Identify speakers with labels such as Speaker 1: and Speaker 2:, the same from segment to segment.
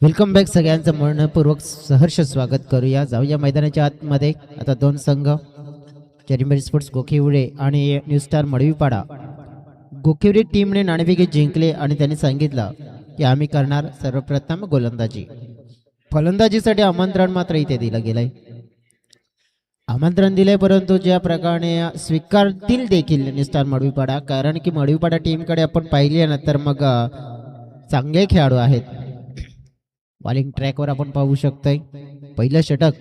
Speaker 1: Welcome back सगळ्यांचं मनपूर्वक सहर्ष स्वागत करूया. जाऊया मैदानाच्या आतमध्ये. आता दोन संघ चेरिंबरी स्पोर्ट्स गोखिवडे आणि न्यू स्टार मडवीपाडा. गोखिवडे टीमने नाणेफेक जिंकले आणि त्यांनी सांगितलं की आम्ही करणार सर्वप्रथम गोलंदाजी. फलंदाजीसाठी आमंत्रण मात्र इथे दिलं गेलंय. आमंत्रण दिले परंतु ज्या प्रकारे स्वीकारतील देखील न्यू स्टार मडवीपाडा, कारण की मडवीपाडा टीमकडे आपण पाहिले ना तर मग चांगले खेळाडू आहेत. बॉलिंग ट्रॅकवर आपण पाहू शकतोय पहिलं षटक.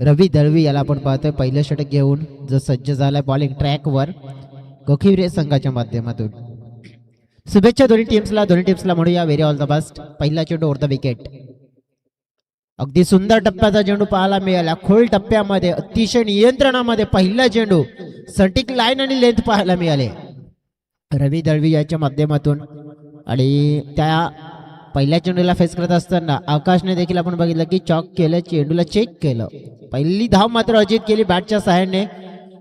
Speaker 1: रवी दळवी याला आपण पाहतोय पहिलं षटक घेऊन जो सज्ज झालाय बॉलिंग ट्रॅकवर गोखिवडे संघाच्या माध्यमातून. शुभेच्छा दोन्ही टीम्सला म्हणूया व्हेरी ऑल द बेस्ट. पहिला चेंडू ओव्हर द विकेट. अगदी सुंदर टप्प्याचा चेंडू पाहायला मिळाला. खोल टप्प्यामध्ये अतिशय नियंत्रणामध्ये पहिला चेंडू, सटीक लाईन आणि लेंथ पाहायला मिळाले रवी दळवी याच्या माध्यमातून. आणि त्या पहिल्या चेंडूला फेस करत असताना आकाशने देखील आपण बघितलं की चॉक केलं, चेंडूला चेक केलं. पहिली धाव मात्र अजित केली बॅटच्या सहाय्याने.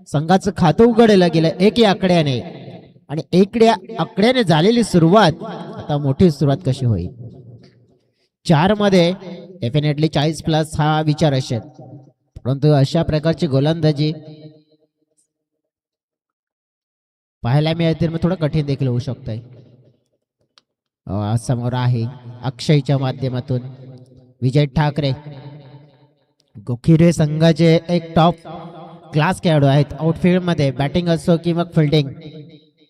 Speaker 1: संघाचं खातं उघडलं गेलं एक आकड्याने. आणि आकड्याने झालेली सुरुवात आता मोठी सुरुवात कशी होईल. 4 मध्ये डेफिनेटली 40+ हा विचार असेल, परंतु अशा प्रकारची गोलंदाजी पाहायला मिळते मग थोडं कठीण देखील होऊ शकतंय. समोर आहे अक्षयच्या माध्यमातून विजय ठाकरे. गोखिवडे संघाचे एक टॉप क्लास खेळाडू आहेत. आउटफील्ड मध्ये बॅटिंग असो किंवा फिल्डिंग.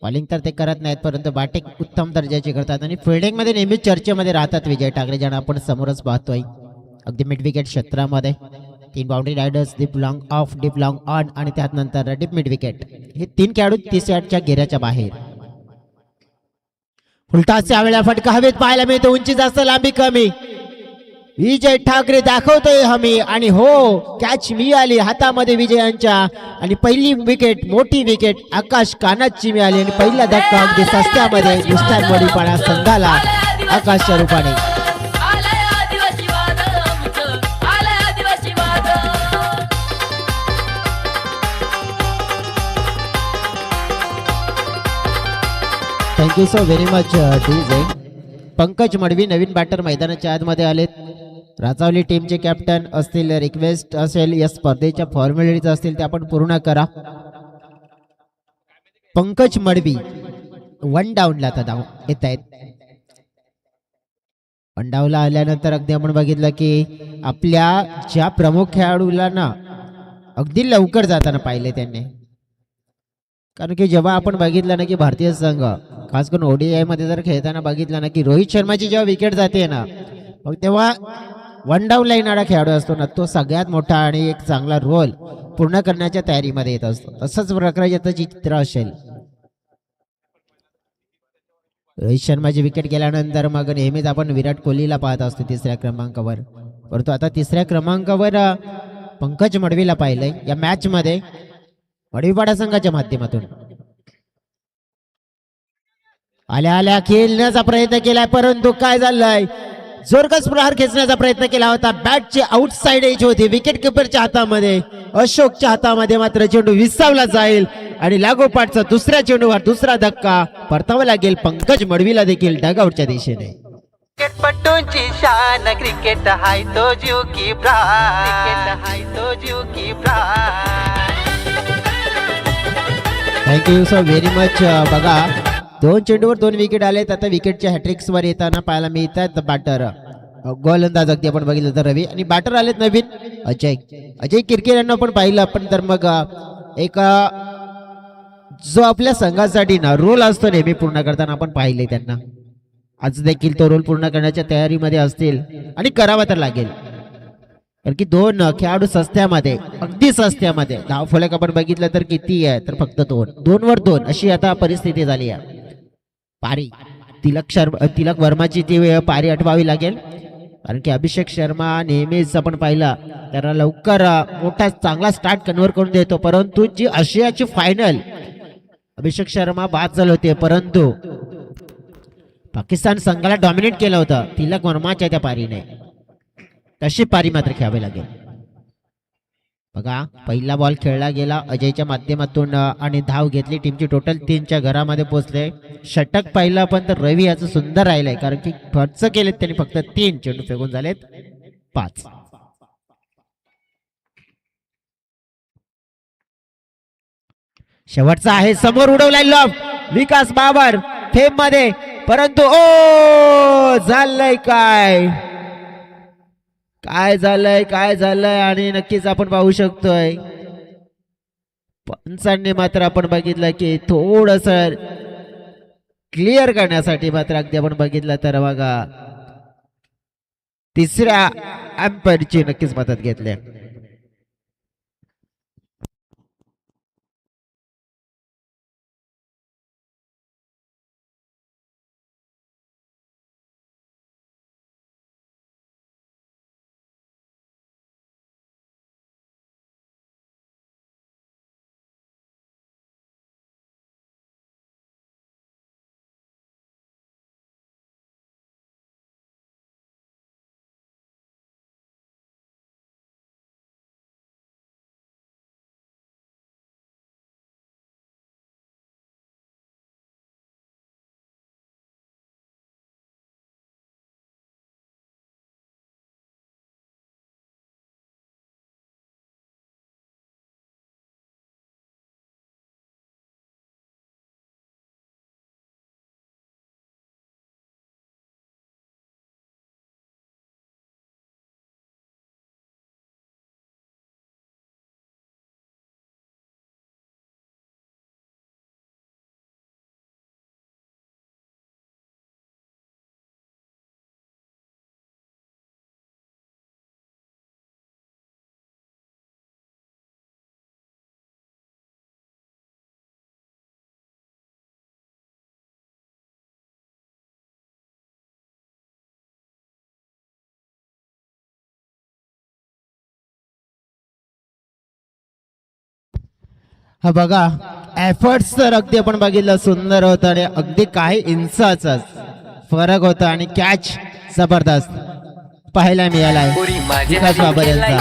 Speaker 1: बॉलिंग तर ते करत नाहीत परंतु बॅटिंग उत्तम दर्जाची करतात आणि फिल्डिंग मध्ये नेहमीच चर्चेमध्ये राहतात विजय ठाकरे, ज्यांना आपण समोरच पाहतोय. अगदी मिड विकेट क्षेत्रामध्ये 3 boundary riders, deep long of, deep long on आणि त्यानंतर डीप मिड विकेट. हे 3 खेळाडू 30 घेऱ्याच्या बाहेर. फुलटॉस यावेळेला फटका हवेत पाहायला मिळतो. उंची जास्त लांबी कमी. विजय ठाकरे दाखवतोय हमी आणि हो कॅच मिळाली हातामध्ये विजयांच्या. आणि पहिली विकेट, मोठी विकेट आकाश कानाची मिळाली आणि पहिला धक्का अगदी सस्त्यामध्ये न्यू स्टार मडवीपाडा संघाला आकाशच्या रूपाने. Thank you so very much DJ. Pankaj Madvi नवीन बॅटर मैदानाच्या आतमध्ये आलेत. राजावली टीमचे कॅप्टन असतील, रिक्वेस्ट असेल या स्पर्धेच्या फॉर्मॅलिटीज असतील ते आपण पूर्ण करा. पंकज मडवी 1 डाऊनला आता धाव येत आहेत. 1 डाऊनला आल्यानंतर अगदी आपण बघितलं की आपल्या ज्या प्रमुख खेळाडूला ना अगदी लवकर जाताना पाहिले त्यांनी. कारण की जेव्हा आपण बघितलं ना की भारतीय संघ खास करून ओडीआय मध्ये जर खेळताना बघितलं ना की रोहित शर्माची जेव्हा विकेट जाते ना मग तेव्हा 1 डाऊनला येणारा खेळाडू असतो ना तो सगळ्यात मोठा आणि एक चांगला रोल पूर्ण करण्याच्या तयारीमध्ये येत असतो. तसंच प्रकारचे चित्र असेल. रोहित शर्माची विकेट गेल्यानंतर मग नेहमीच आपण विराट कोहलीला पाहत असतो 3ऱ्या क्रमांकावर, परंतु आता 3ऱ्या क्रमांकावर पंकज मडवीला पाहिलंय या मॅच मध्ये मडवीपाडा संघाच्या माध्यमातून. आल्या खेळण्याचा प्रयत्न केलाय परंतु काय झालंय, जोरकस प्रहार खेचण्याचा प्रयत्न केला होता. बॅटची आउटसाइड एज होती विकेट किपरच्या हातामध्ये. अशोकच्या हातामध्ये मात्र चेंडू विसावला जाईल आणि लागोपाठचा दुसऱ्या चेंडूवर दुसरा धक्का परतावा लागेल पंकज मडवीला देखील डगआउटच्या दिशेने.
Speaker 2: क्रिकेटपटूंची शान क्रिकेट हाय तो जीव की प्राण, क्रिकेट हाय तो जीव की प्राण.
Speaker 1: Thank you so very much. बघा 2 चेंडूवर 2 विकेट आलेत. आता विकेटच्या हॅट्रिक्स वर येताना पाहायला मिळतात बॅटर गोलंदाज अगदी आपण बघितलं तर रवी आणि बॅटर आलेत नवीन अजय किरकेर यांना आपण पाहिलं आपण. तर मग एक जो आपल्या संघासाठी ना रोल असतो नेहमी पूर्ण करताना आपण पाहिले त्यांना. आज देखील तो रोल पूर्ण करण्याच्या तयारीमध्ये असतील आणि करावा तर लागेल. कारण की 2 खेळाडू सस्त्यामध्ये, अगदी सस्त्यामध्ये. धाव फलक आपण बघितलं तर किती आहे तर फक्त 2 वर 2 अशी आता परिस्थिती झाली आहे. पारी तिलक वर्माची ती पारी आठवावी लागेल. कारण की अभिषेक शर्मा नेहमीच आपण पाहिला त्याला लवकर मोठा चांगला स्टार्ट कन्व्हर्ट करून देतो, परंतु जी आशियाची फायनल अभिषेक शर्मा बाद झाले होते परंतु पाकिस्तान संघाला डॉमिनेट केलं होतं तिलक वर्माच्या त्या पारीने. तशी पारी मात्र खेळावी लागेल. बघा पहिला बॉल खेळला गेला अजयच्या माध्यमातून आणि धाव घेतली. टीमची टोटल 3च्या घरामध्ये पोहोचले. षटक पाहिलं पण तर रवी याचं सुंदर राहिलंय कारण की खर्च केलेत त्यांनी फक्त 3 चेंडू फेकून झालेत 5. शेवटचा आहे समोर उडवलाय लॉब विकास बाबर फेम मध्ये परंतु ओ झालंय काय काय झालंय आणि नक्कीच आपण पाहू शकतोय पंचांनी मात्र आपण बघितलं की थोडस क्लिअर करण्यासाठी मात्र अगदी आपण बघितलं तर बघा तिसऱ्या अँपरची नक्कीच मदत घेतली. हा बघा एफर्ट्स तर अगदी आपण बघितलं सुंदर होतं आणि अगदी काही इंचाचा फरक होता आणि कॅच जबरदस्त पाहायला मिळालाय विकास बाबर यांचा.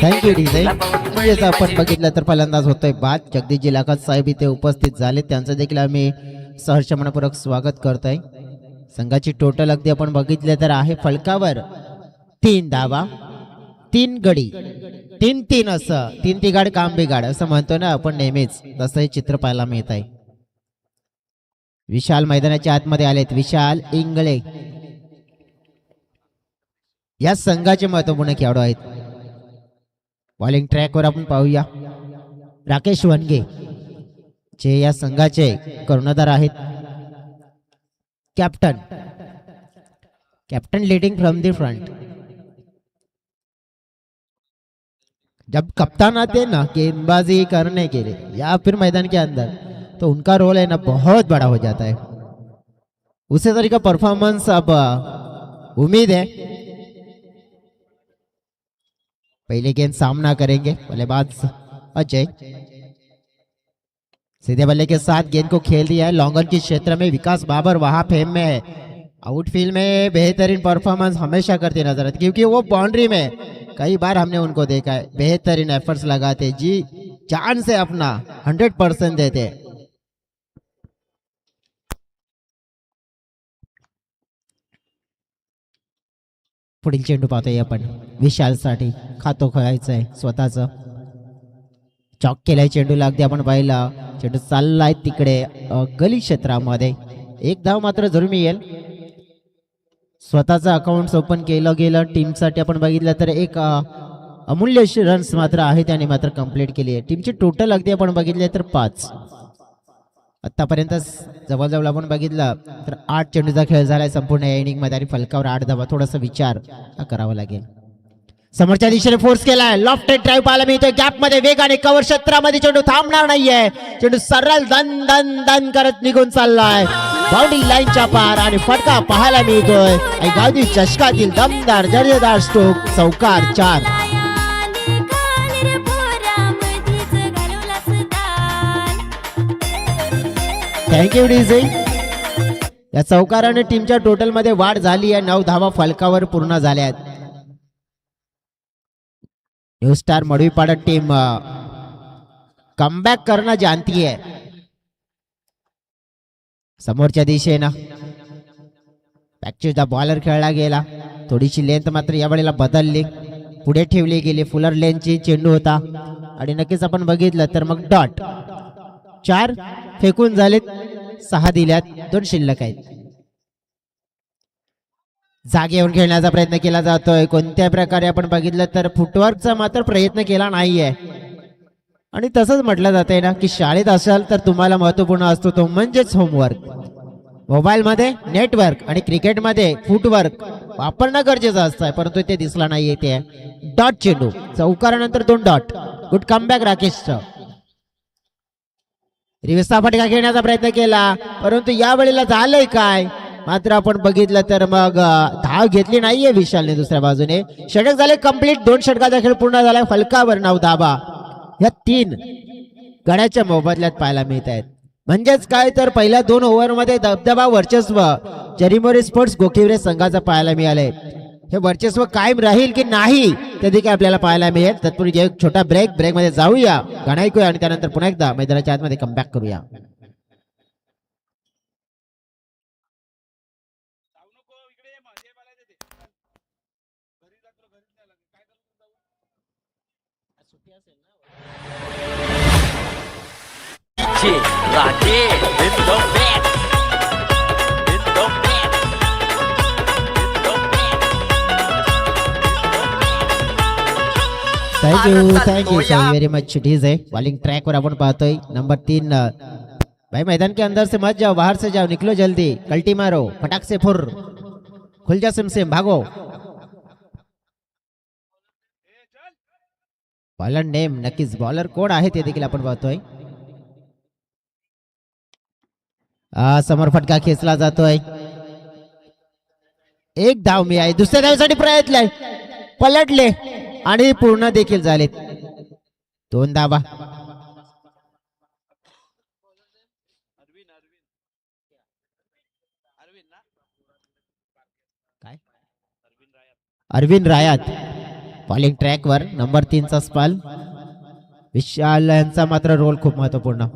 Speaker 1: Thank you design. म्हणजेच आपण बघितलं तर फलंदाज होतोय बाद जगदीश लाखात साहेब इथे उपस्थित झाले त्यांचं देखील आम्ही सहर्ष मनपूर्वक स्वागत करतोय. संघाची टोटल अगदी आपण बघितले तर आहे फलकावर 3 धावा 3 गडी 3-3 असं 3 तिगाड काम बिगाड असं म्हणतो ना आपण नेहमीच तसं हे चित्र पाहायला मिळत आहे. विशाल मैदानाच्या आतमध्ये आलेत विशाल इंगळे या संघाचे महत्वपूर्ण खेळाडू आहेत. बॉलिंग ट्रॅकवर आपण पाहूया राकेश वनगे जे या संघाचे कर्णधार आहेत. Captain leading from the front. जब कप्तान आते हैं ना गेंदबाजी करने के लिए या फिर मैदान के अंदर तो उनका रोल है ना बहुत बड़ा हो जाता है. उसी तरह का परफॉर्मेंस अब उम्मीद है पहले गेंद सामना करेंगे बल्लेबाज अजय सीधे बल्ले के साथ गेंद को खेल दिया है लॉन्ग ऑन के क्षेत्र में विकास बाबर वहां फेम में है. आउटफील्ड में बेहतरीन परफॉर्मेंस हमेशा करते नजर आते क्योंकि वो बाउंड्री में कई बार हमने उनको देखा है बेहतरीन एफर्ट्स लगाते जी जान से अपना 100% देते. पुढील चेंडू पाहतोय आपण विशाल साठी खातो खेळायचंय स्वतःच चॉक केलाय चेंडूला अगदी आपण पाहिला चेंडू चाललाय तिकडे गली क्षेत्रामध्ये. एक धाव मात्र जरूर मिळेल. स्वतःचं अकाउंट ओपन केलं गेलं टीमसाठी आपण बघितलं तर एक अमूल्य रन्स मात्र आहे त्याने मात्र कंप्लीट केली आहे. टीमची टोटल अगदी आपण बघितले तर 5. आतापर्यंत जवळजवळ आपण बघितलं तर 8 चेंडूचा खेळ झालाय संपूर्ण या इनिंग मध्ये आणि फलकावर 8 धावा. थोडासा विचार करावा लागेल. समोरच्या दिशेने फोर्स केलाय लॉफ्टेड ड्राईव्ह पाहायला मिळतोय गॅप मध्ये वेगाने कव्हर क्षेत्रामध्ये चेंडू थांबणार नाहीये. चेंडू सरळ दन दन दन करत निघून चाललाय बाउंड्री लाईनच्या पार आणि फटका पाहायला मिळतोय. आणि गावदी चषकातील दमदार दर्जेदार स्ट्रोक चौकार 4. Thank you DJ. या चौकाराने टीमच्या टोटल मध्ये वाढ झाली आहे. 9 धावा फलकावर पूर्ण झाल्या आहेत. न्यू स्टार मडवीपाडा टीम कमबॅक करणं जानती है. समोरच्या दिशेनं बॅकचेसचा बॉलर खेळला गेला. थोडीशी लेंथ मात्र या वेळेला बदलली, पुढे ठेवली गेली. फुलर लेनची चेंडू होता आणि नक्कीच आपण बघितलं तर मग डॉट. 4 फेकून झालेत, 6 दिल्यात, 2 शिल्लक आहेत. जागेवर खेळण्याचा प्रयत्न केला जातोय. कोणत्या प्रकारे आपण बघितलं तर फुटवर्कचा मात्र प्रयत्न केला नाहीये. आणि तसंच म्हटलं जातंय ना की शाळेत असाल तर तुम्हाला महत्वपूर्ण असतो तो म्हणजेच होमवर्क. मोबाईल मध्ये नेटवर्क आणि क्रिकेटमध्ये फुटवर्क वापरणं गरजेचं असतं, परंतु ते दिसला नाहीये. ते डॉट चेंडू, चौकारानंतर 2 डॉट. गुड कमबॅक राकेशचं. रिव्हर्सचा फटका खेळण्याचा प्रयत्न केला, परंतु या वेळेला झालंय काय मात्र आपण बघितलं तर मग धाव घेतली नाहीये विशालने. दुसऱ्या बाजूने षटक झाले कंप्लीट. 2 षटकाचा खेळ पूर्ण झाला. फलकावर 9 धाबा या 3 गड्याच्या मोबदल्यात पाहायला मिळत आहेत. म्हणजेच काय तर पहिल्या 2 ओव्हरमध्ये दबदबा वर्चस्व चरीमोरी स्पोर्ट्स गोकिवरे संघाचं पाहायला मिळालंय. हे वर्चस्व कायम राहील की नाही ते देखील आपल्याला पाहायला मिळेल. तत्पूर्वी एक छोटा ब्रेक मध्ये जाऊया, गाणं ऐकूया आणि त्यानंतर पुन्हा एकदा मैदानाच्या आतमध्ये कमबॅक करूया. Thank you so very much. ठीक है, बॉलिंग ट्रैक पर अपन पाहतोय नंबर 3. भाई मैदान के अंदर से मत जाओ, बाहर से जाओ, निकलो जल्दी, कल्टी मारो, फटाक से फुर, खुल जा सिम भागो. बॉलर नेम नक्कीच बॉलर कोण आहे ते देखील आपण पाहतोय. समोर फटका खेचला जातोय. 1 धाव मिळाली. दुसऱ्या धावेसाठी प्रयत्न पलटले आणि पूर्ण देखील झालेत. 2 धावा. काय अरविंद रायात बॉलिंग ट्रॅकवर नंबर 3 चा स्पाल. विशाल यांचा मात्र रोल खूप महत्वपूर्ण.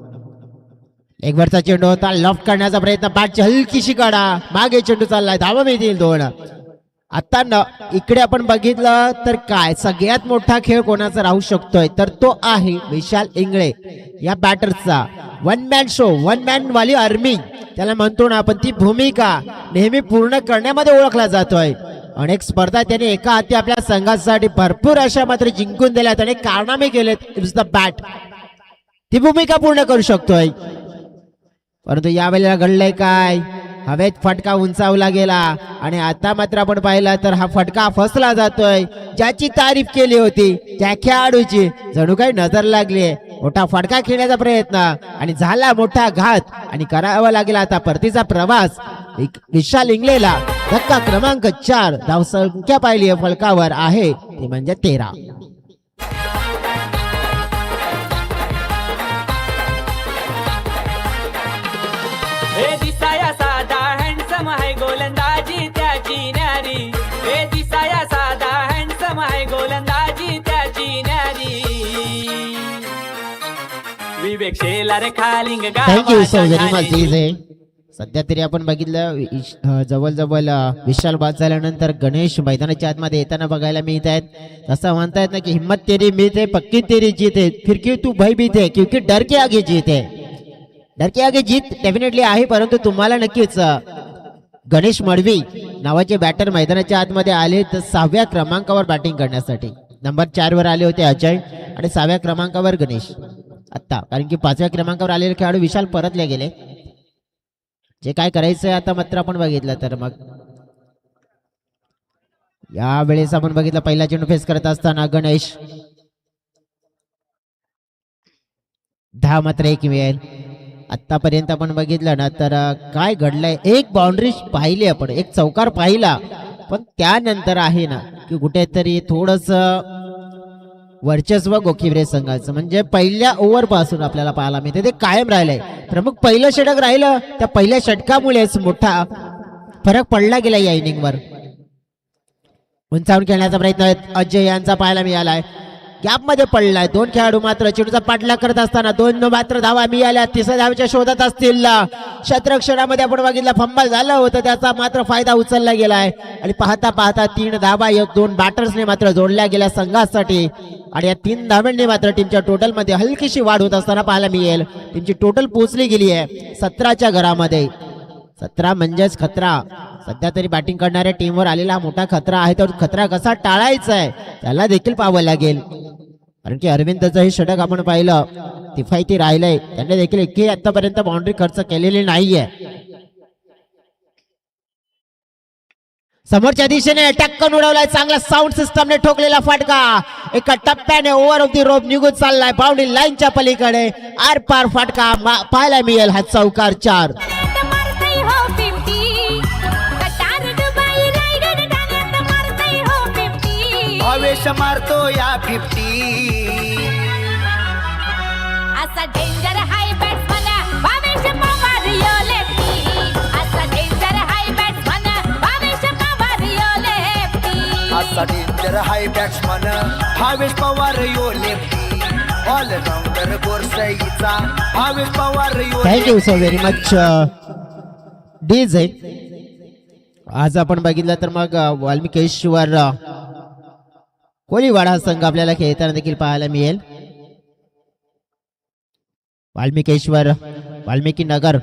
Speaker 1: एक वरचा चेंडू होता, लॉफ्ट करण्याचा प्रयत्न, बॅटची हलकीशी काढा, मागे चेंडू चाललाय, धावा मिळतील 2. आता इकडे आपण बघितलं तर काय सगळ्यात मोठा खेळ कोणाचा राहू शकतोय तर तो आहे विशाल इंगळे या बॅटरचा. 1 मॅन शो, 1 मॅन वाली आर्मी त्याला म्हणतो ना आपण. ती भूमिका नेहमी पूर्ण करण्यामध्ये ओळखला जातोय. अनेक स्पर्धा त्याने एका हाती आपल्या संघासाठी भरपूर अशा मात्र जिंकून दिल्यात आणि कारनामे केलेत. इट्स द बॅट, ती भूमिका पूर्ण करू शकतोय. परंतु यावेळेला घडलंय काय, हवेत फटका उंचावला गेला आणि आता मात्र आपण पाहिलं तर हा फटका फसला जातोय. ज्याची तारीफ केली होती त्या खेळाडूची जणू काही नजर लागली. मोठा फटका खेळण्याचा प्रयत्न आणि झाला मोठा घात आणि करावा लागेल आता परतीचा प्रवास. विशाल इंगळेला धक्का क्रमांक 4. धावसंख्या पाहिली फलकावर आहे ती म्हणजे 13.
Speaker 3: हे दिसाया साधा हँडसम आहे गोलंदाजी त्याची न्यारी. हे दिसाया साधा हँडसम आहे गोलंदाजी त्याची न्यारी. Vivek Shelar Khaling
Speaker 1: thank you so very much. DJ सध्या तरी आपण बघितलं जवळ विशाल बाद झाल्यानंतर गणेश मैदानाच्या आतमध्ये येताना बघायला मिळत आहेत. असं म्हणतायत ना की हिम्मत तेरी मीत है, पक्की तेरी जीत है, फिर क्यों तू भयभीत है, क्योंकि डर के आगे जीत है. डर के आगे जीत डेफिनेटली आहे, परंतु तुम्हाला नक्कीच गणेश मडवी नावाचे बॅटर मैदानाच्या आतमध्ये आले तर 6व्या क्रमांकावर बॅटिंग करण्यासाठी. नंबर 4 वर आले होते अजय आणि 6व्या क्रमांकावर गणेश. आता कारण की 5व्या क्रमांकावर आलेले खेळाडू विशाल परतले गेले. जे काय करायचंय आता मात्र आपण बघितलं तर मग या वेळेस आपण बघितलं पहिला चेंडू फेस करत असताना गणेश धाव मात्र 1 मिळेल. आतापर्यंत आपण बघितलं ना तर काय घडलंय, एक बाउंड्री पाहिली आपण, एक चौकार पाहिला, पण त्यानंतर आहे ना की कुठेतरी थोडस वर्चस्व गोखिवरे संघाचं, म्हणजे पहिल्या ओव्हर पासून आपल्याला पाहायला मिळते ते कायम राहिलंय. प्रमुख पहिलं षटक राहिलं, त्या पहिल्या षटकामुळेच मोठा फरक पडला गेला या इनिंगवर. उंचावून खेळण्याचा प्रयत्न अजय यांचा पाहायला मिळालाय, गॅप मध्ये पडलाय. दोन खेळाडू मात्र चेंडूचा पाठलाग करत असताना दोन मात्र धावा मिळाल्या, तिसऱ्या धावेच्या शोधात असतील. क्षेत्ररक्षणामध्ये आपण बघितलं फंबल झालं होतं, त्याचा मात्र फायदा उचलला गेलाय आणि पाहता पाहता 3 धावा या 2 बॅटर्सने मात्र जोडल्या गेल्या संघासाठी. आणि या 3 धावांनी मात्र टीमच्या टोटल मध्ये हलकीशी वाढ होत असताना पाहायला मिळेल. टीमची टोटल पोहोचली गेली आहे 17च्या घरामध्ये. 17 म्हणजेच खतरा. सध्या तरी बॅटिंग करणाऱ्या टीमवर आलेला मोठा खतरा आहे, तर खतरा कसा टाळायचा आहे त्याला देखील पाहावं लागेल. कारण की अरविंदचं हे षटक आपण पाहिलं किफायती राहिलंय, त्यांनी देखील एकही आतापर्यंत बाउंड्री खर्च केलेली नाहीये. समोरच्या दिशेने टक्कन उडवलाय, चांगला साऊंड सिस्टमने ठोकलेला फटका एका टप्प्याने ओव्हर ऑफ दी रोप निघून चाललाय बाउंड्री लाईनच्या पलीकडे. आर पार फटका पाहायला मिळेल, हा चौकार 4.
Speaker 2: भावेश मारतो या 50.
Speaker 4: असा डेंजर हाय बॅट्समन भावेश पवार यो लेफ्टी. असा डेंजर हाय बॅट्समन भावेश पवार यो लेफ्टी.
Speaker 2: असा डेंजर हाय बॅट्समन भावेश पवार यो लेफ्टी. ऑलराऊंडर गोरसईचा भावेश पवार यो.
Speaker 1: Thank you so very much DJ. आज आपण बघितलं तर मग वाल्मिकेश्वर कोळीवाडा संघ आपल्याला खेळताना देखील पाहायला मिळेल. वाल्मिकी नगर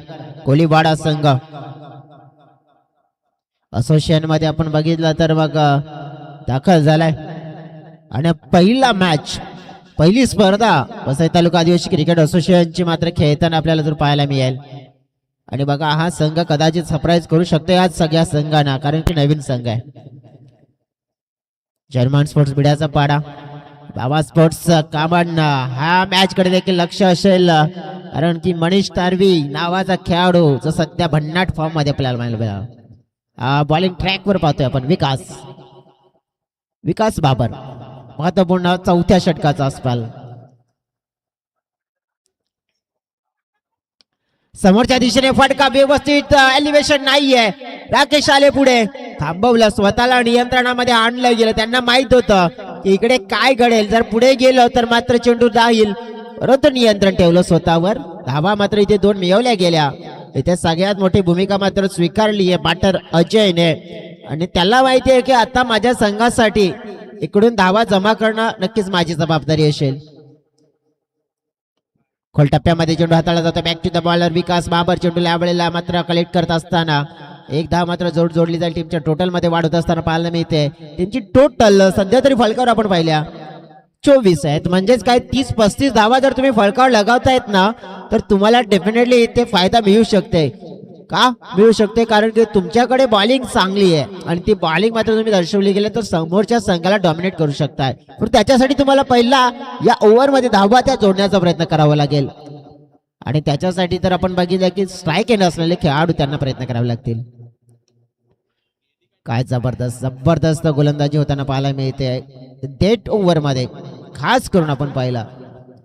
Speaker 1: कोळीवाडा संघ असोसिएशन मध्ये आपण बघितलं तर मग दाखल झालाय. आणि पहिली स्पर्धा वसई तालुका आदिवासी क्रिकेट असोसिएशनची मात्र खेळताना आपल्याला जर पाहायला मिळेल. आणि बघा हा संघ कदाचित सरप्राईज करू शकतो आज सगळ्या संघांना, कारण की नवीन संघ आहे. जर्मन स्पोर्ट्स बिड्याचा पाडा, बाबा स्पोर्ट्स कामांना हा मॅच कडे देखील लक्ष असेल, कारण की मनीष तारवी नावाचा खेळाडू जो सध्या भन्नाट फॉर्म मध्ये आपल्याला मिळाला. बॉलिंग ट्रॅक वर पाहतोय आपण विकास बाबर, महत्वपूर्ण 4थ्या षटकाचा अस्पाल. समोरच्या दिशेने फटका, व्यवस्थित एलिव्हेशन नाहीये. राकेश आले पुढे, थांबवलं, स्वतःला नियंत्रणामध्ये आणलं गेलं. त्यांना माहित होतं की इकडे काय घडेल, जर पुढे गेलं तर मात्र चेंडू जाईल, परंतु नियंत्रण ठेवलं स्वतःवर. धावा मात्र इथे 2 मिळवल्या गेल्या. इथे सगळ्यात मोठी भूमिका मात्र स्वीकारली आहे बॅटर अजयने, आणि त्याला माहिती आहे की आता माझ्या संघासाठी इकडून धावा जमा करणं नक्कीच माझी जबाबदारी असेल. खोलटप्प्यामध्ये चेंडू हाताळला जातो, बॅक टू द बॉलर विकास बाबर. चेंडू लावलेला मात्र कलेक्ट करत असताना एक धाव मात्र जोडली जाईल. टीमच्या टोटल मध्ये वाढत असताना पाहायला मिळते. टीमची टोटल सध्या तरी फलकावर आपण पाहिल्या 24 आहेत, म्हणजेच काय 30-35 धावा जर तुम्ही फलकावर लगावतायत ना, तर तुम्हाला डेफिनेटली इथे फायदा मिळू शकते. का मिळू शकते? कारण की तुमच्याकडे बॉलिंग चांगली आहे आणि ती बॉलिंग मात्र तुम्ही दर्शवली गेले तर समोरच्या संघाला डॉमिनेट करू शकताय. पण त्याच्यासाठी तुम्हाला पहिला या ओव्हर मध्ये धावा त्या जोडण्याचा प्रयत्न करावा लागेल, आणि त्याच्यासाठी तर आपण बघितलं की स्ट्राईक एंड असलेले खेळाडू त्यांना प्रयत्न करावे लागतील. काय जबरदस्त गोलंदाजी होताना पाहायला मिळते डेट ओव्हर मध्ये. खास करून आपण पाहिला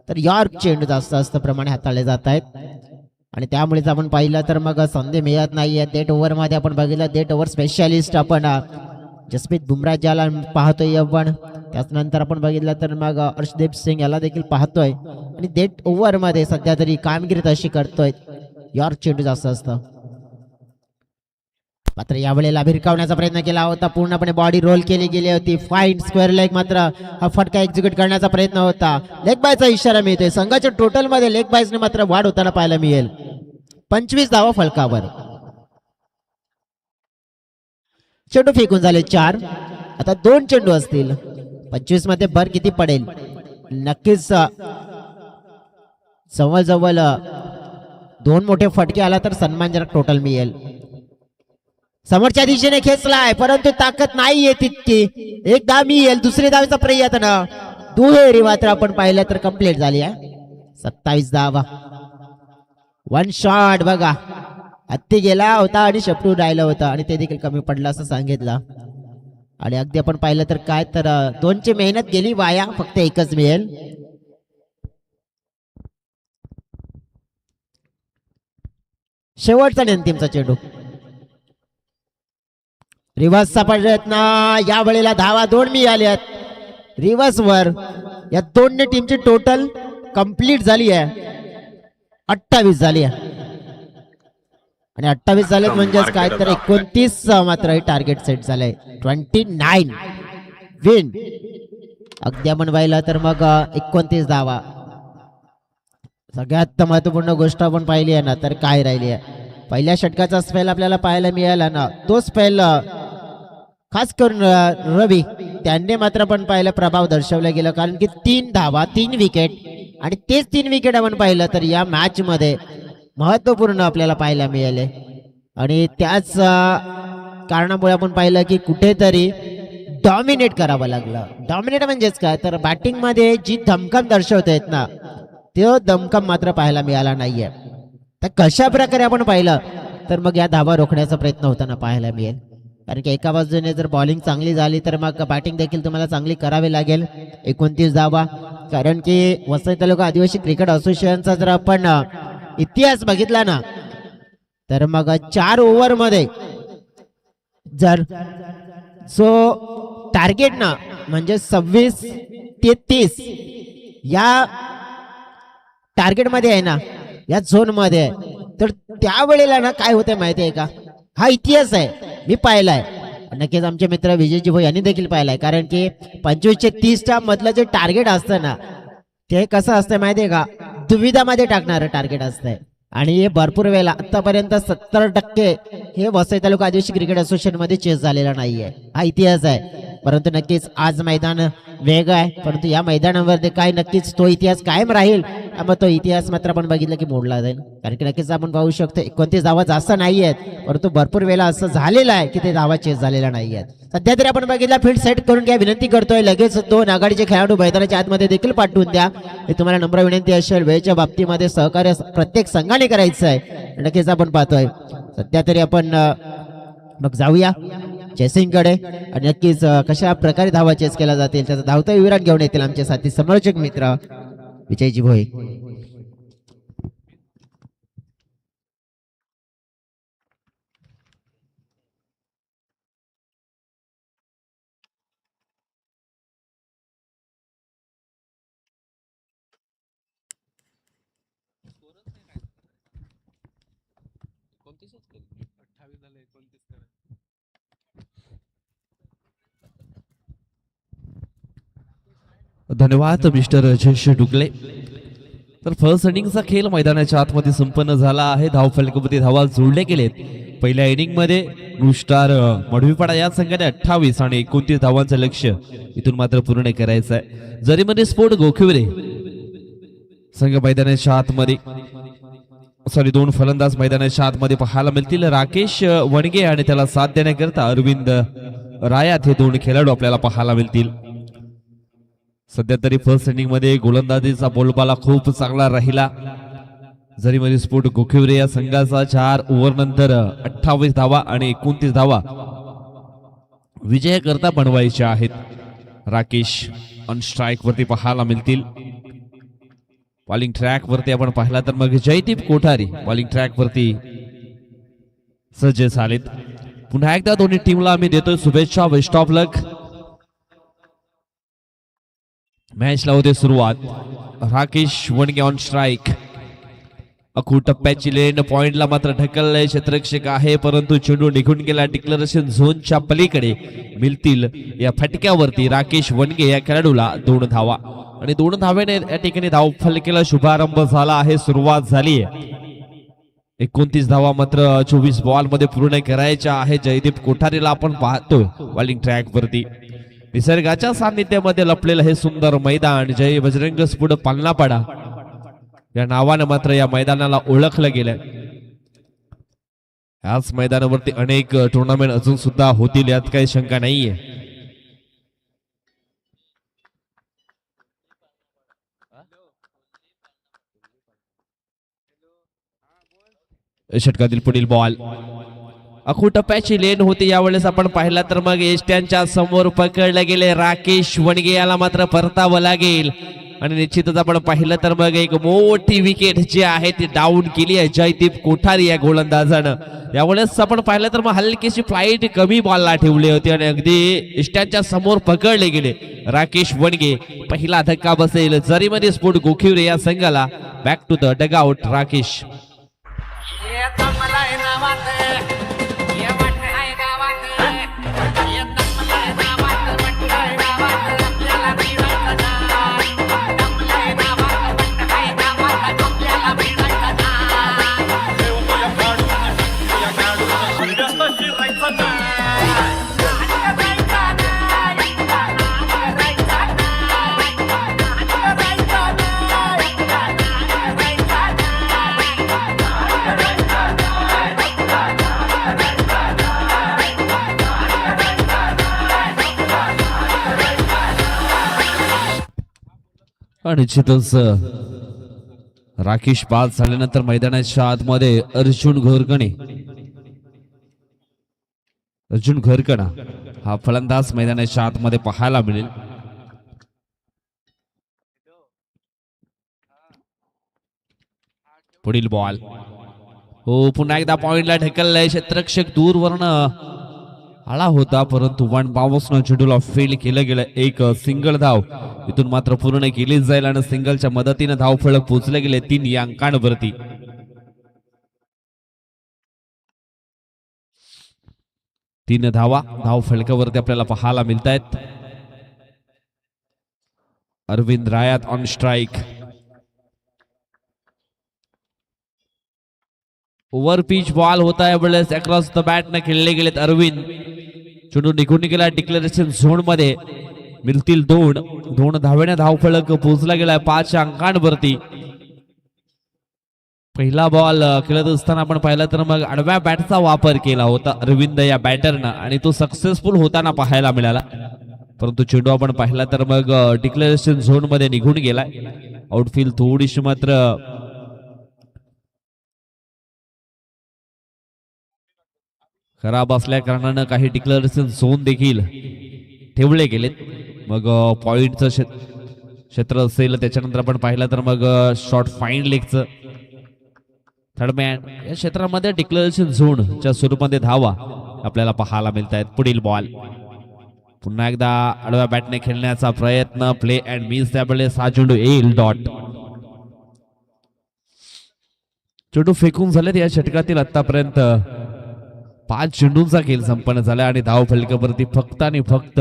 Speaker 1: तर यॉर्क चेंडू जास्त प्रमाणे हाताळले जात आहेत, आणि त्यामुळेच आपण पाहिलं तर मग संधी मिळत नाहीये डेट ओव्हर मध्ये. आपण बघितलं डेट ओव्हर स्पेशालिस्ट आपण जसप्रीत बुमराह ज्याला पाहतोय आपण, त्यानंतर आपण बघितलं तर मग अर्शदीप सिंग याला देखील पाहतोय, आणि डेट ओव्हर मध्ये सध्या तरी कामगिरी तशी करतोय. यॉर्क चेंडू जास्त असतं. मात्र यावेळेला भिरकावण्याचा प्रयत्न केला होता, पूर्णपणे बॉडी रोल केली गेली होती. फाईन स्क्वेअर लेग मात्र हा फटका एक्झिक्यूट करण्याचा प्रयत्न होता. लेग बायचा इशारा मिळतोय. संघाच्या टोटल मध्ये लेग बायसने मात्र वाढ होताना पाहायला मिळेल. 25 धावा फलकावर. चेंडू फेकून झाले 4. आता 2 चेंडू असतील. 25 मध्ये भर किती पडेल? नक्कीच जवळ 2 मोठे फटके आला तर सन्मानजनक टोटल मिळेल. समोरच्या दिशेने खेचलाय, परंतु ताकद नाहीये तितकी. एक धाव मिळेल. दुसरी धावेचा प्रयत्न, दुहेरी मात्र आपण पाहिलं तर कंप्लीट झाली आहे. 27 धावा. 1 शॉट बघा, हत्ती गेला होता आणि शपटून राहिला होता, आणि ते देखील कमी पडलं असं सांगितलं. आणि अगदी आपण पाहिलं तर काय तर दोनची मेहनत गेली वाया, फक्त एकच मिळेल. शेवटचा आणि अंतिमचा चेंडू. रिव्हर्सचा प्रयत्न, या वेळेला धावा 2 मिळाल्यात. रिव्हर्स वर या दोन्ही टीमची टोटल कंप्लीट झाली आहे, 28 झाली आहे. आणि 28 झाले म्हणजेच काय तर 29 मात्र हे टार्गेट सेट झालंय. 29 विन. अगदी आपण पाहिलं तर मग 29 धावा. सगळ्यात महत्वपूर्ण गोष्ट आपण पाहिली आहे ना तर काय राहिली आहे, पहिल्या षटकाचा स्पेल आपल्याला पाहायला मिळाला ना, तो स्पेल खास करून रवी त्यांनी मात्र पण पाहिलं प्रभाव दर्शवला गेला, कारण की 3 धावा 3 विकेट, आणि तेच 3 विकेट आपण पाहिलं तर या मॅच मध्ये महत्वपूर्ण आपल्याला पाहायला मिळाले. आणि त्याच कारणामुळे आपण पाहिलं की कुठेतरी डॉमिनेट करावं लागलं. डॉमिनेट म्हणजेच काय तर बॅटिंग मध्ये जी धमकम दर्शवत आहेत ना, तो दमकम मात्र पाहायला मिळाला नाहीये. तर कशा प्रकारे आपण पाहिलं तर मग या धावा रोखण्याचा प्रयत्न होताना पाहायला मिळेल, कारण की एका बाजूने जर बॉलिंग चांगली झाली तर मग बॅटिंग देखील तुम्हाला चांगली करावी लागेल. 29 धावा, कारण की वसई तालुका आदिवासी क्रिकेट असोसिएशनचा जर आपण इतिहास बघितला ना तर मग 4 ओव्हर मध्ये जर जो टार्गेट ना म्हणजे 26 ते 30 या टार्गेट मध्ये आहे ना, या झोन मध्ये आहे, तर त्यावेळेला ना काय होते माहिती आहे का, हा इतिहास आहे, मी पाहिलाय. नक्कीच आमचे मित्र विजयजी भाऊ यांनी देखील पाहिलाय, कारण की 25 ते 30च्या मधलं जे टार्गेट असतं ना ते कसं असतं माहितीये का, दुविधामध्ये टाकणारं टार्गेट असतंय. आणि हे भरपूर वेळेला आतापर्यंत 70% हे वसई तालुका आदिवासी क्रिकेट असोसिएशन मध्ये चेस झालेला नाहीये, हा इतिहास आहे. परंतु नक्कीच आज मैदान वेगळं आहे, परंतु या मैदानावर काय नक्कीच तो इतिहास कायम राहील. मग तो इतिहास मात्र आपण बघितलं की मोडला जाईल, कारण की नक्कीच आपण पाहू शकतो 29 धावा जास्त नाही आहेत, परंतु भरपूर वेळा असं झालेलं आहे की ते धावा चेस झालेल्या नाही आहेत. सध्या तरी आपण बघितलं फील्ड सेट करून घ्या विनंती करतोय. लगेच 2 आघाडीचे खेळाडू मैदानाच्या आतमध्ये देखील पाठवून द्या, हे तुम्हाला नम्र विनंती असेल. वेळेच्या बाबतीमध्ये सहकार्य प्रत्येक संघाने करायचं आहे. नक्कीच आपण पाहतोय. सध्या तरी आपण मग जाऊया चेसिंग कडे, आणि नक्कीच कशा प्रकारे धावा चेस केला जातील त्याचा धावता विराट घेऊन येतील आमचे साथी समालोचक मित्र विजयजी भोई.
Speaker 5: धन्यवाद मिस्टर जयेश डुकले. तर फर्स्ट इनिंगचा खेळ मैदानाच्या आतमध्ये संपन्न झाला आहे. धावफलकामध्ये धावा जोडले गेलेत. पहिल्या इनिंग मध्ये नुस्टार मडवीपाडा या संघाने 28 आणि 29 धावांचं लक्ष्य इथून मात्र पूर्ण करायचं आहे. जरीमध्ये स्पोर्ट गोखिवरे संघ मैदानाच्या आतमध्ये दोन फलंदाज मैदानाच्या आतमध्ये पाहायला मिळतील. राकेश वणगे आणि त्याला साथ देण्याकरता अरविंद रायात हे 2 खेळाडू आपल्याला पाहायला मिळतील. सध्या तरी फर्स्ट इनिंग मध्ये गोलंदाजीचा बोलबाला खूप चांगला राहिला. जरीमध्ये स्पोर्ट गोखिवरे या संघाचा 4 ओव्हर नंतर 28 धावा आणि 29 धावा विजयाकरता बनवायच्या आहेत. राकेश ऑन स्ट्राईक वरती पाहायला मिळतील. बॉलिंग ट्रॅक वरती आपण पाहिला तर मग जयदीप कोठारी बॉलिंग ट्रॅक वरती सज्ज झालेत. पुन्हा एकदा दोन्ही टीमला आम्ही देतोय शुभेच्छा. Best of luck. मॅचला होते सुरुवात. Rakesh Wanage on strike. अखू टप्प्याची लेन पॉइंटला मात्र ढकललंय क्षेत्ररक्षक आहे, परंतु चेंडू निघून गेला. डिक्लेरेशन झोनच्या पलीकडे मिळतील या फटक्यावरती राकेश वणगे या खेळाडूला 2 धावा आणि 2 धावेने या ठिकाणी धावफलकाला शुभारंभ झाला आहे. सुरुवात झाली आहे. 29 धावा मात्र 24 बॉल मध्ये पूर्ण करायच्या आहे. जयदीप कोठारीला आपण पाहतोय बॉलिंग ट्रॅक वरती. निसर्गाच्या सान्निध्यामध्ये लपलेलं हे सुंदर मैदान जय बजरंग स्फुट पालनापाडा या नावानं मात्र या मैदानाला ओळखलं गेलं. याच मैदानावरती अनेक टुर्नामेंट अजून सुद्धा होतील, यात काही शंका नाहीये. षटकातील पुढील बॉल अखुटप्प्याची लेन होती यावेळेस आपण पाहिला तर मग एसट्यांच्या समोर पकडले गेले राकेश वणगे याला मात्र परतावं लागेल आणि निश्चितच आपण पाहिलं तर मग एक मोठी विकेट जी आहे ती डाऊन केली आहे जयदीप कोठारी या गोलंदाजानं. यावेळेस आपण पाहिलं तर मग हलकीशी फ्लाईट कमी बॉलला ठेवली होती आणि अगदी इष्टांच्या समोर पकडले गेले राकेश वणगे. पहिला धक्का बसेल जरीमध्ये स्फोट गोखिवरे या संघाला. Back to the dugout Rakesh. निश्चितच राकेश बाद झाल्यानंतर मैदानाच्या आतमध्ये अर्जुन घरकणा हा फलंदाज मैदानाच्या आतमध्ये पाहायला मिळेल. पुढील बॉल हो पुन्हा एकदा पॉइंटला ढकललाय क्षेत्ररक्षक दूरवरनं आला होता परंतु 1 बाउन्सनं चेंडूला फील्ड केलं गेलं. एक सिंगल धाव इथून मात्र पूर्ण केली जाईल आणि सिंगलच्या मदतीने धाव फलक पोहोचले गेले 3 या अंकांवरती. तीन धावा धाव फलकावरती आपल्याला पाहायला मिळत आहेत. Arvind Rayat on strike. Over pitch ball होता यावेळेस अक्रॉस द बॅट न खेळले गेलेत अरविंद. चेंडू निघून गेला डिक्लेरेशन झोन मध्ये. मिळतील 2 धावेने धाव फलक पोहोचला गेलाय 5 अंकांवरती. पहिला बॉल खेळत असताना आपण पाहिलं तर मग आडव्या बॅटचा वापर केला होता अरविंद या बॅटरनं आणि तो सक्सेसफुल होताना पाहायला मिळाला. परंतु चेंडू आपण पाहिला तर मग डिक्लेरेशन झोन मध्ये निघून गेलाय. आउटफील्ड थोडीशी मात्र खराब असल्या कारणानं काही डिक्लेरेशन झोन देखील ठेवले गेलेत. मग पॉइंटचं क्षेत्र असेल त्याच्यानंतर आपण पाहिलं तर मग शॉर्ट फाईन लेगचं थर्डमॅन या क्षेत्रामध्ये डिक्लेरेशन झोनच्या स्वरूपामध्ये धावा आपल्याला पाहायला मिळत आहेत. पुढील बॉल पुन्हा एकदा आडव्या बॅटने खेळण्याचा प्रयत्न. प्ले अँड मिस त्यावेळेस हा चेंडू येईल डॉट. चेंडू फेकून झालेत या षटकातील आतापर्यंत 5 चेंडूंचा खेळ संपन्न झाला आणि धाव फलकावरती फक्त आणि फक्त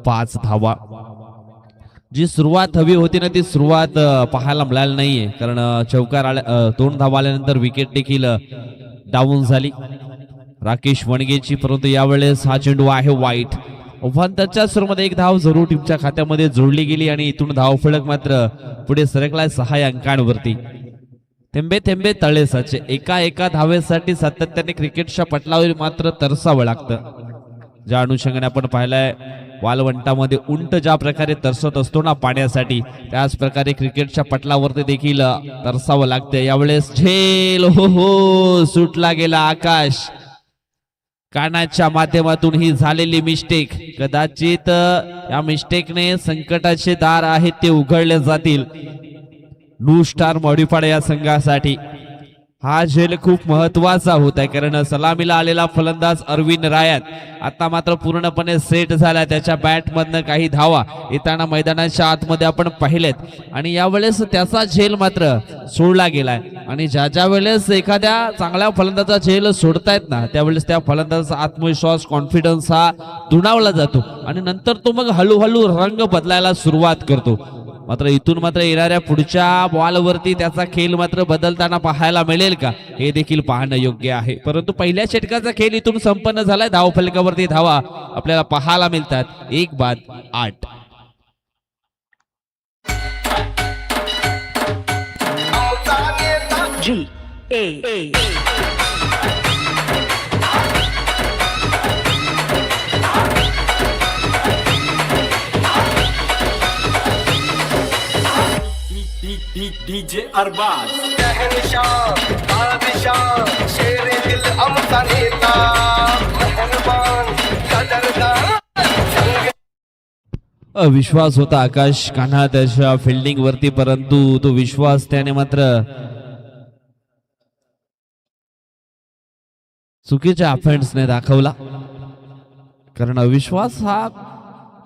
Speaker 5: 5 धावा. जी सुरुवात हवी होती ना ती सुरुवात पाहायला मिळाली नाहीये कारण चौकार 2 धावा आल्यानंतर विकेट देखील डाऊन झाली राकेश वणगेची. परंतु यावेळेस हा चेंडू आहे वाईट. अव्हांतरच्या सुरूमध्ये 1 धाव जरूर टीमच्या खात्यामध्ये जोडली गेली आणि इथून धाव फलक मात्र पुढे सरकलाय 6 अंकांवरती. थेंबे थेंबे तळे साचे. एका धावेसाठी सातत्याने क्रिकेटच्या पटलावर मात्र तरसावं लागतं. ज्या अनुषंगाने आपण पाहिलंय वालवंटामध्ये उंट ज्या प्रकारे तरसत असतो ना पाण्यासाठी त्याच प्रकारे क्रिकेटच्या पटलावरती देखील तरसावं लागतं. यावेळेस झेल हो सुटला गेला आकाश. कानाच्या माध्यमातून ही झालेली मिस्टेक. कदाचित या मिस्टेकने संकटाचे दार आहेत ते उघडले जातील ब्लू स्टार मॉडिफाईड या संघासाठी. हा झेल खूप महत्वाचा होत आहे कारण सलामीला आलेला फलंदाज अरविंद रायात आता मात्र पूर्णपणे सेट झाला. त्याच्या बॅट मधनं काही धावा येताना मैदानाच्या आतमध्ये आपण पाहिलेत आणि यावेळेस त्याचा झेल मात्र सोडला गेलाय. आणि ज्या वेळेस एखाद्या चांगल्या फलंदाजाचा झेल सोडतायत ना त्यावेळेस त्या फलंदाजाचा आत्मविश्वास कॉन्फिडन्स हा दुणावला जातो आणि नंतर तो मग हळूहळू रंग बदलायला सुरुवात करतो. मात्र इथून मात्र येणाऱ्या पुढच्या बॉलवरती त्याचा खेळ मात्र बदलताना पाहायला मिळेल का हे देखील पाहणं योग्य आहे. परंतु पहिल्या षटकाचा खेळ इथून संपन्न झालाय. धाव फलकावरती धावा आपल्याला पाहायला मिळतात 1 बाद 8.
Speaker 6: डीजे अरबाज शहनशाह बादशाह शेर दिल अमसा नेता
Speaker 5: विश्वास होता आकाश कान्हा त्याच्या फिल्डिंग वरती, परंतु तो विश्वास त्याने मात्र चुकीच्या अफेंड्सने दाखवला. कारण अविश्वास हा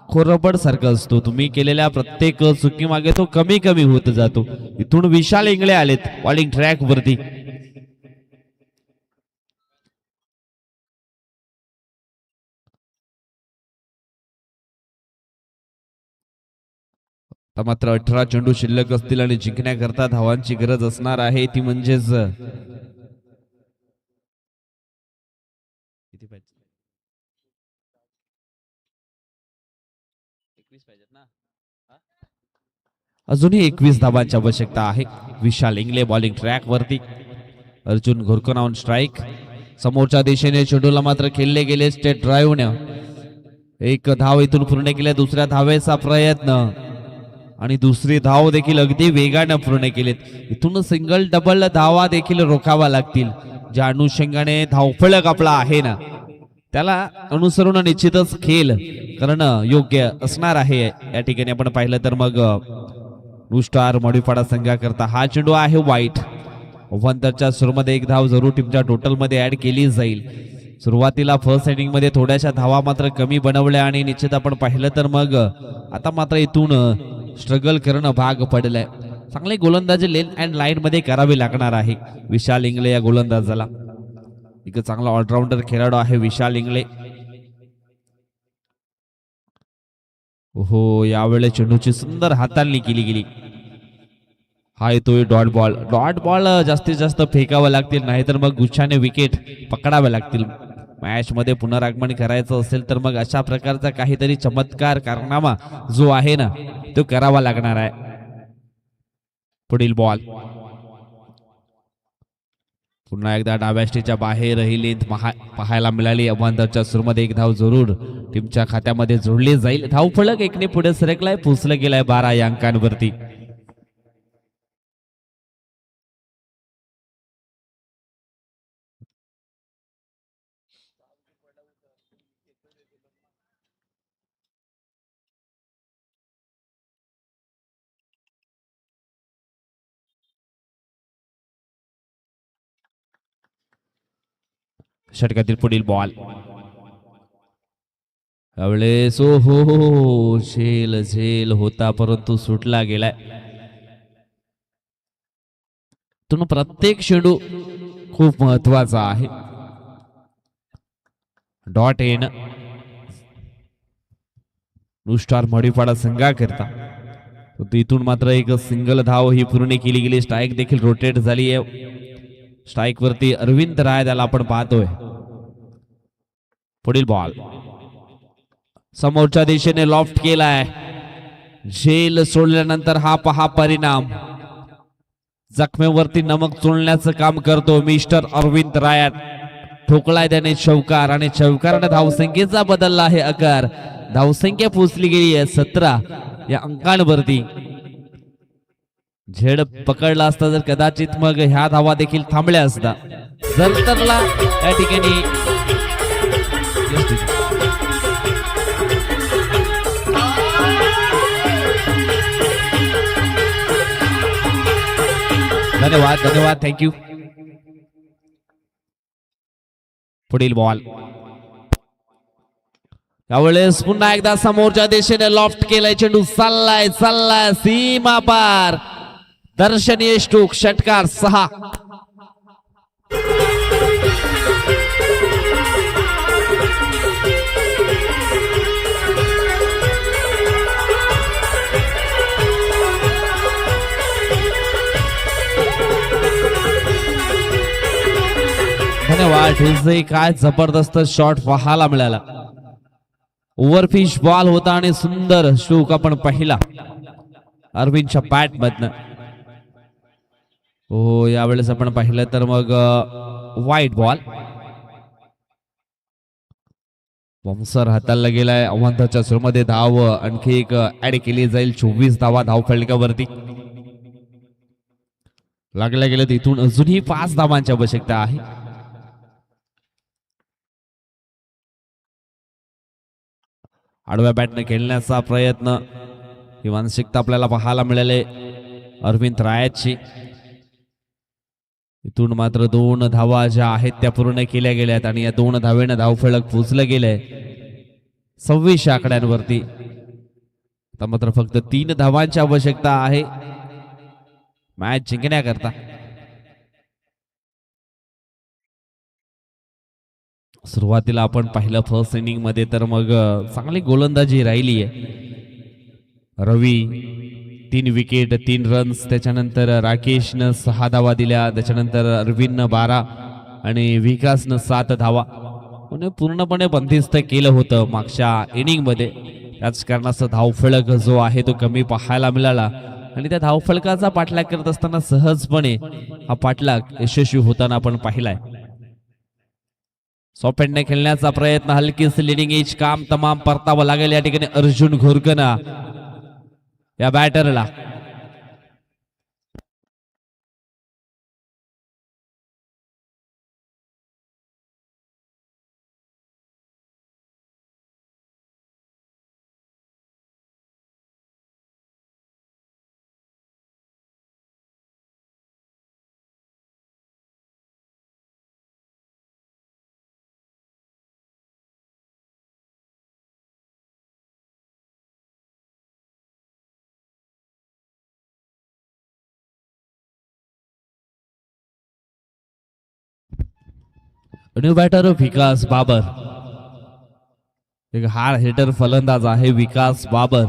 Speaker 5: खोरबड सारखा असतो, तुम्ही केलेल्या प्रत्येक चुकी मागे तो कमी कमी होत जातो. इथून विशाल इंगळे आलेत बॉलिंग ट्रॅक वरती. मात्र 18 चेंडू शिल्लक असतील आणि जिंकण्याकरता धावांची गरज असणार आहे, ती म्हणजेच किती पाहिजे? 21 पाहिजेत ना. अजूनही 21 धावांची आवश्यकता आहे. विशाल इंगळे बॉलिंग ट्रॅक वरती, अर्जुन घोरकन ऑन स्ट्राईक. समोरच्या दिशेने चेंडूला मात्र खेळले गेले स्टेट ड्राईव्हने. एक धाव इथून पूर्ण केल्या, दुसऱ्या धावेचा प्रयत्न आणि दुसरी धाव देखील अगदी वेगाने पूर्ण केलेत. इथून सिंगल डबल धावा देखील रोखावा लागतील. ज्या अनुषंगाने धावफलक आपला आहे ना, त्याला अनुसरून निश्चितच खेळ करणं योग्य असणार आहे. या ठिकाणी आपण पाहिलं तर मग नुस्टार मॉडिफाडा संघाकरता हा चेंडू आहे वाईट. ओव्हरच्या सुरुवातीमध्ये एक धाव जरूर टीमच्या टोटल मध्ये ऍड केली जाईल. सुरुवातीला फर्स्ट इनिंग मध्ये थोड्याशा धावा मात्र कमी बनवल्या आणि निश्चित आपण पाहिलं तर मग आता मात्र इथून स्ट्रगल करणं भाग पडलंय. चांगले गोलंदाजी लेन अँड लाईन मध्ये करावी लागणार आहे विशाल इंगळे या गोलंदाजाला. एक चांगला ऑलराऊंडर खेळाडू आहे विशाल इंगळे. हो, यावेळेस चेंडूची सुंदर हाताळणी केली गेली. हा येतोय डॉट बॉल. डॉट बॉल जास्तीत जास्त फेकावं लागतील, नाहीतर मग गुच्छाने विकेट पकडावे लागतील. मॅच मध्ये पुनरागमन करायचं असेल तर मग अशा प्रकारचा काहीतरी चमत्कार कारनामा जो आहे ना, तो करावा लागणार आहे. पुढील बॉल पुन्हा एकदा डाव्या स्टेच्या बाहेर ही लेंथ पाहायला मिळाली. अवांतरच्या सुरुमध्ये एक धाव जरूर टीमच्या खात्यामध्ये जोडली जाईल. धाव फलक एकने पुढे सरकलाय, पोचलं गेलाय 12 या अंकांवरती. षटकातील पुढील बॉल यावेळेस हो झेल झेल होता, परंतु सुटला गेलाय. तुम प्रत्येक चेंडू खूप महत्वाचा आहे. डॉट एन नुस्टार मॉडिफाडा संघा करता. इथून मात्र एक सिंगल धाव ही पूर्ण केली गेली. स्ट्राईक देखील रोटेट झाली आहे. स्ट्राईक वरती अरविंद राय त्याला आपण पाहतोय. पुढील बॉल समोरच्या दिशेने लॉफ्ट केलाय. झेल सोडल्यानंतर हा पहा परिणाम. जखमेवरती नमक चोळण्याचं काम करतो मिस्टर अरविंद राय. ठोकलाय त्याने चौकार आणि चौकाराने धावसंख्येचा बदलला आहे आकार. धावसंख्या पोचली गेली आहे 17 या अंकांवरती. झेड पकडला असता जर कदाचित मग ह्या धावा देखील थांबल्या असता. जरतरला या ठिकाणी धन्यवाद धन्यवाद थँक्यू. पुढील बॉल यावेळेस पुन्हा एकदा समोरच्या दिशेने लॉफ्ट केलाय. चेंडू चाललाय चाललाय सीमा पार. दर्शनीय स्ट्रोक. षटकार 6. धन्यवाद. काय जबरदस्त शॉट पाहायला मिळाला. ओव्हरफिश बॉल होता आणि सुंदर स्ट्रोक आपण पाहिला अरविंदच्या बॅट मधनं. हो, यावेळेस आपण पाहिलं तर मग व्हाईट बॉल. वंसर हाताला गेलाय. अवांतरच्या सुरुमध्ये धाव आणखी एक ऍड केली जाईल. 24 धावा धाव फलकावरती लागल्या गेल्या. इथून अजूनही 5 धावांची आवश्यकता आहे. आडव्या बॅटने खेळण्याचा प्रयत्न, ही मानसिकता आपल्याला पाहायला मिळाले अरविंद रायची. इथून मात्र 2 धावा ज्या आहेत त्या पूर्ण केल्या गेल्यात आणि या 2 धावेनं धावफलक पोचलं गेलंय 26 आकड्यांवरती. आता मात्र फक्त 3 धावांची आवश्यकता आहे मॅच जिंकण्याकरता. सुरुवातीला आपण पाहिलं फर्स्ट इनिंग मध्ये तर मग चांगली गोलंदाजी राहिली आहे. रवी 3 विकेट 3 रन्स, त्याच्यानंतर राकेशनं 6 धावा दिल्या, त्याच्यानंतर अरविंदनं 12 आणि विकासनं 7 धावा. म्हणजे पूर्णपणे बंदिस्त केलं होतं मागच्या इनिंग मध्ये. त्याच कारणाचं धावफलक जो आहे तो कमी पाहायला मिळाला आणि त्या धावफलकाचा पाठलाग करत असताना सहजपणे हा पाठलाग यशस्वी होताना आपण पाहिलाय. सॉफ्टहँडने खेळण्याचा प्रयत्न, हलकीच लिडिंग एज काम तमाम परतावं लागेल या ठिकाणी अर्जुन घोरकना या बॅटरला. न्यू बॅटर विकास बाबर, एक हार्ड हिटर फलंदाज आहे विकास बाबर.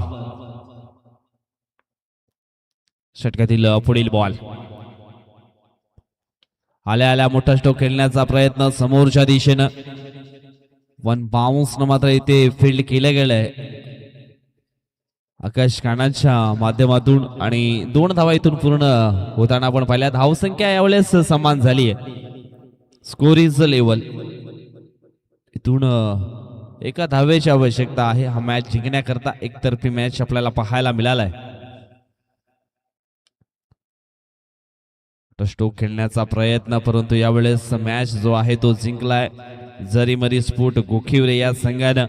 Speaker 5: षटकातील पुढील बॉल आल्या आल्या मोठा स्ट्रोक खेळण्याचा प्रयत्न समोरच्या दिशेनं. 1 बाउन्स न मात्र इथे फील्ड केलं गेलंय आकाश कानाच्या माध्यमातून आणि 2 धावा इथून पूर्ण होताना आपण पाहिल्या. धावसंख्या यावेळेस समान झाली आहे. Score is level. इथून 1 धावेची आवश्यकता आहे हा मॅच जिंकण्याकरता. एकतर्फी मॅच आपल्याला पाहायला मिळालाय. स्ट्रोक खेळण्याचा प्रयत्न, परंतु यावेळेस मॅच जो आहे तो जिंकलाय जरीमरी स्फोट गोखिवरे या संघानं.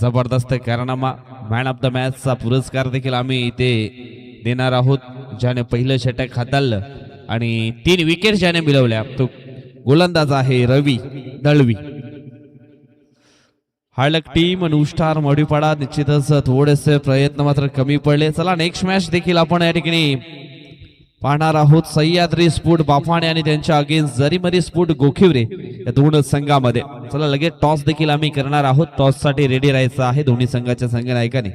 Speaker 5: जबरदस्त कारनामा. मॅन ऑफ द मॅचचा पुरस्कार देखील आम्ही इथे देणार आहोत. ज्याने पहिलं षटक हाताळलं आणि 3 विकेट ज्याने मिळवल्या तो गोलंदाज आहे रवी दळवी. हाळक टीम नुस्टार मडीपाडा निश्चितच थोडेसे प्रयत्न मात्र कमी पडले. चला नेक्स्ट मॅच देखील आपण या ठिकाणी पाहणार आहोत. सह्याद्री स्फोट बाफाणे आणि त्यांच्या अगेन्स्ट जरीमरी स्फोट गोखिवरे या 2 संघामध्ये. चला लगेच टॉस देखील आम्ही करणार आहोत. टॉस साठी रेडी राहायचं आहे दोन्ही संघाच्या संघनायकाने.